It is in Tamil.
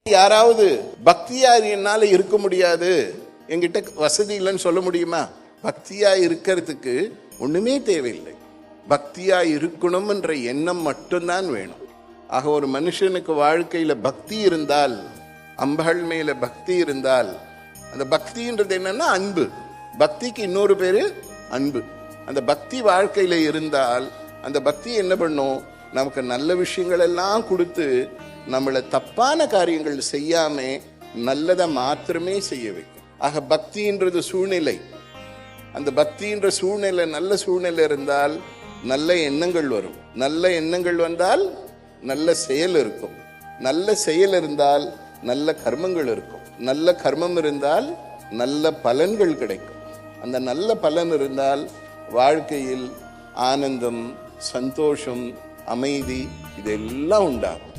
யாராவது பக்தியா என்னால இருக்க முடியாது, என்கிட்ட வசதி இல்லைன்னு சொல்ல முடியுமா? பக்தியா இருக்கிறதுக்கு ஒண்ணுமே தேவையில்லை. பக்தியா இருக்கணும் என்ற எண்ணம் மட்டும்தான் வேணும். ஆக ஒரு மனுஷனுக்கு வாழ்க்கையில பக்தி இருந்தால், அம்பாள் மேல பக்தி இருந்தால், அந்த பக்தின்றது என்னன்னா அன்பு. பக்திக்கு இன்னொரு பேரு அன்பு. அந்த பக்தி வாழ்க்கையில இருந்தால் அந்த பக்தி என்ன பண்ணும்? நமக்கு நல்ல விஷயங்கள் எல்லாம் கொடுத்து நம்மளை தப்பான காரியங்கள் செய்யாம நல்லதை மாத்திரமே செய்ய வைக்கும். ஆக பக்தின்றது சூழ்நிலை. அந்த பக்தின்ற சூழ்நிலை நல்ல சூழ்நிலை இருந்தால் நல்ல எண்ணங்கள் வரும். நல்ல எண்ணங்கள் வந்தால் நல்ல செயல் இருக்கும். நல்ல செயல் இருந்தால் நல்ல கர்மங்கள் இருக்கும். நல்ல கர்மம் இருந்தால் நல்ல பலன்கள் கிடைக்கும். அந்த நல்ல பலன் இருந்தால் வாழ்க்கையில் ஆனந்தம், சந்தோஷம், அமைதி இதெல்லாம் உண்டாகும்.